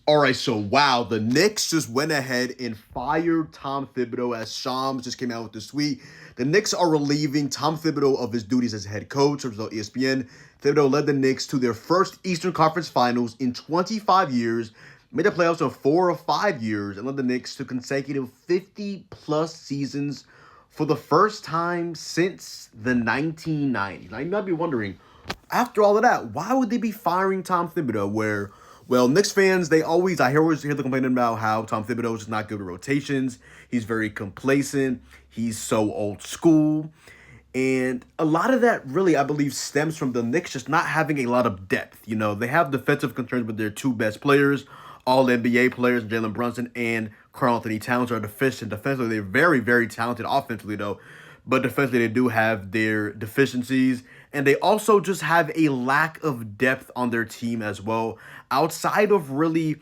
All right, so wow, the Knicks just went ahead and fired Tom Thibodeau, as Shams just came out with this tweet. The Knicks are relieving Tom Thibodeau of his duties as head coach, result ESPN. Thibodeau led the Knicks to their first Eastern Conference Finals in 25 years, made the playoffs in 4 of 5 years, and led the Knicks to consecutive 50-plus seasons for the first time since the 1990s. Now, you might be wondering, after all of that, why would they be firing Tom Thibodeau? Well, Knicks fans, always hear the complaining about how Tom Thibodeau is just not good with rotations. He's very complacent. He's so old school. And a lot of that really, I believe, stems from the Knicks just not having a lot of depth. You know, they have defensive concerns with their two best players, all NBA players, Jalen Brunson and Karl Anthony Towns are deficient defensively. They're very, very talented offensively, though. But defensively, they do have their deficiencies. And they also just have a lack of depth on their team as well. Outside of really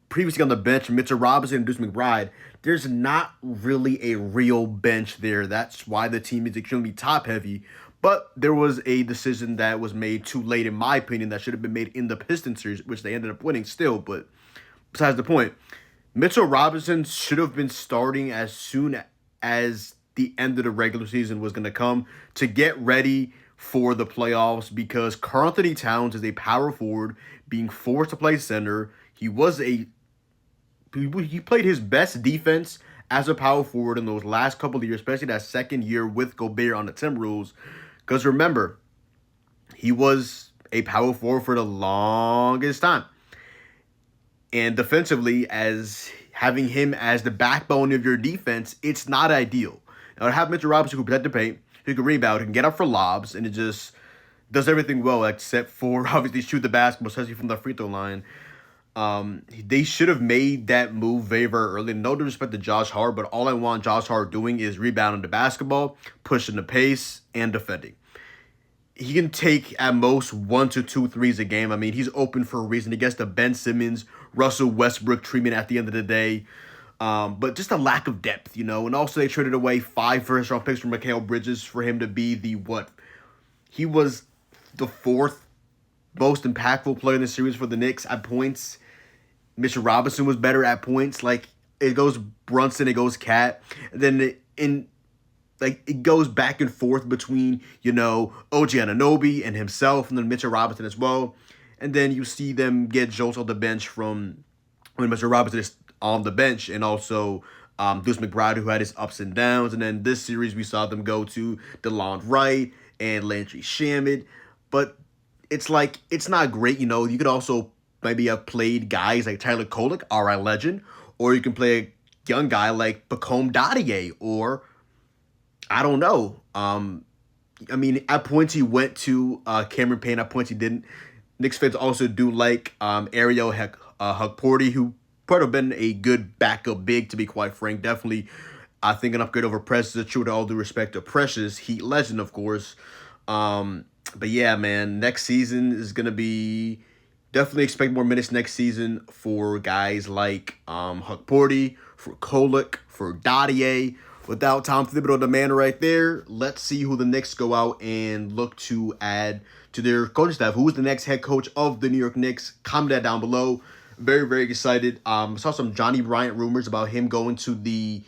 previously on the bench, Mitchell Robinson and Deuce McBride, there's not really a real bench there. That's why the team is extremely top heavy. But there was a decision that was made too late, in my opinion, that should have been made in the Pistons series, which they ended up winning still. But besides the point, Mitchell Robinson should have been starting as soon as the end of the regular season was going to come to get ready for the playoffs, because Karl Anthony Towns is a power forward being forced to play center. He played his best defense as a power forward in those last couple of years, especially that second year with Gobert on the Timberwolves. Because remember, he was a power forward for the longest time. And defensively, as having him as the backbone of your defense, it's not ideal. Now, to have Mitchell Robinson who protect the paint, who can rebound, who can get up for lobs, and it just does everything well except for obviously shoot the basketball, especially from the free throw line. They should have made that move very, very early. No disrespect to Josh Hart, but all I want Josh Hart doing is rebounding the basketball, pushing the pace, and defending. He can take at most 1 to 2 threes a game. I mean, he's open for a reason. He gets the Ben Simmons, Russell Westbrook treatment at the end of the day. But just a lack of depth, you know. And also they traded away 5 first-round picks from Mikal Bridges for him to be he was the fourth most impactful player in the series for the Knicks at points. Mitchell Robinson was better at points. Like, it goes Brunson, it goes Cat. And then it goes back and forth between, OG Anunoby and himself, and then Mitchell Robinson as well. And then you see them get jolts on the bench from when Mitchell Robinson is on the bench, and also Deuce McBride, who had his ups and downs. And then this series, we saw them go to DeLon Wright and Landry Shamet. But it's not great, You could also maybe have played guys like Tyler Kolek, RI legend, or you can play a young guy like Bacome Dadier, or I don't know. At points he went to Cameron Payne. At points he didn't. Knicks fans also do like Ariel Hukporti, who would have been a good backup big, to be quite frank. Definitely, I think an upgrade over Precious. True, with all due respect to Precious, Heat legend, of course. But yeah, man, next season is gonna be definitely expect more minutes next season for guys like Hukporti, for Kolek, for Dadier. Without Tom Thibodeau, the man right there, let's see who the Knicks go out and look to add to their coaching staff. Who is the next head coach of the New York Knicks? Comment that down below. Very, very excited. Saw some Johnny Bryant rumors about him going to the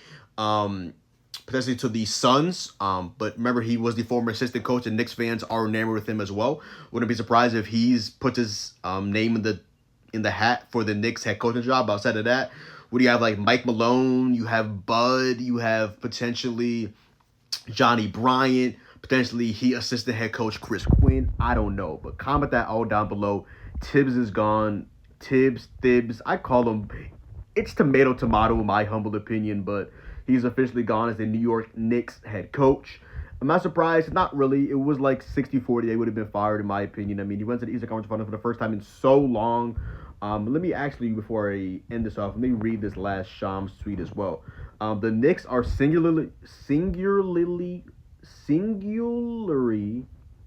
potentially to the Suns. But remember, he was the former assistant coach, and Knicks fans are enamored with him as well. Wouldn't be surprised if he's put his name in the hat for the Knicks head coaching job. Outside of that, what do you have? Like Mike Malone, you have Bud, you have potentially Johnny Bryant, potentially he assistant head coach Chris Quinn. I don't know, but comment that all down below. Tibbs is gone. Thibs, I call him, it's tomato in my humble opinion, but he's officially gone as the New York Knicks head coach. I'm not surprised, not really. It was like 60-40, they would have been fired in my opinion. I mean, he went to the Eastern Conference Finals for the first time in so long. Let me actually, before I end this off, let me read this last Shams tweet as well. The Knicks are singularly,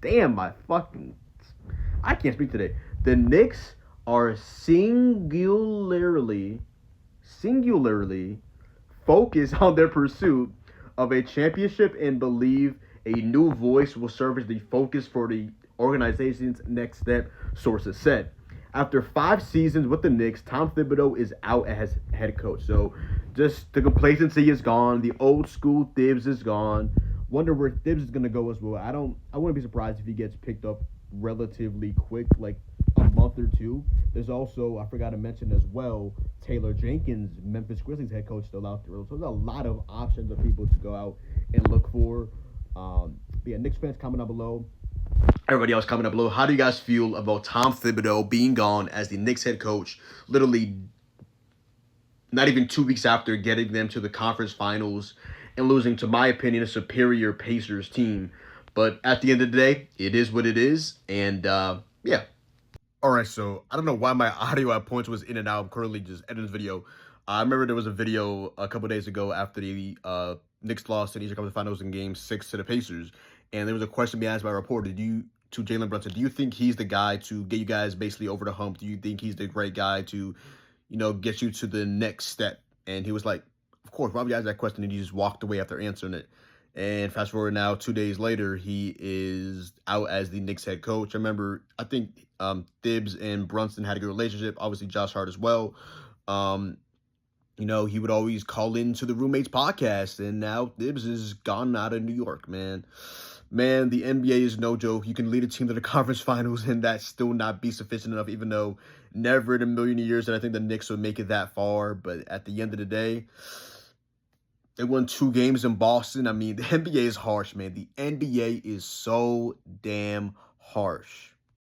damn, I can't speak today. The Knicks are singularly focused on their pursuit of a championship and believe a new voice will serve as the focus for the organization's next step, sources said. After 5 seasons with the Knicks, Tom Thibodeau is out as head coach. So just the complacency is gone. The old school Thibs is gone. Wonder where Thibs is gonna go as well. I wouldn't be surprised if he gets picked up relatively quick, like a month or two. There's also, I forgot to mention as well, Taylor Jenkins, Memphis Grizzlies head coach, still out there. So there's a lot of options of people to go out and look for. But yeah, Knicks fans, comment down below. Everybody else, comment down below. How do you guys feel about Tom Thibodeau being gone as the Knicks head coach? Literally, not even 2 weeks after getting them to the conference finals and losing, to my opinion, a superior Pacers team. But at the end of the day, it is what it is. And yeah. All right, so I don't know why my audio at points was in and out. I'm currently just editing this video. I remember there was a video a couple days ago after the Knicks lost in the Eastern Conference Finals in Game 6 to the Pacers. And there was a question being asked by a reporter, to Jalen Brunson, do you think he's the guy to get you guys basically over the hump? Do you think he's the great guy to, get you to the next step? And he was like, of course. Why would you ask that question? And he just walked away after answering it. And fast forward now, 2 days later, he is out as the Knicks head coach. I think Thibs and Brunson had a good relationship. Obviously, Josh Hart as well. He would always call into the Roommates podcast, and now Thibs is gone out of New York, man. Man, the NBA is no joke. You can lead a team to the conference finals and that still not be sufficient enough, even though never in a million years that I think the Knicks would make it that far. But at the end of the day, they won 2 games in Boston. I mean, the NBA is harsh, man. The NBA is so damn harsh.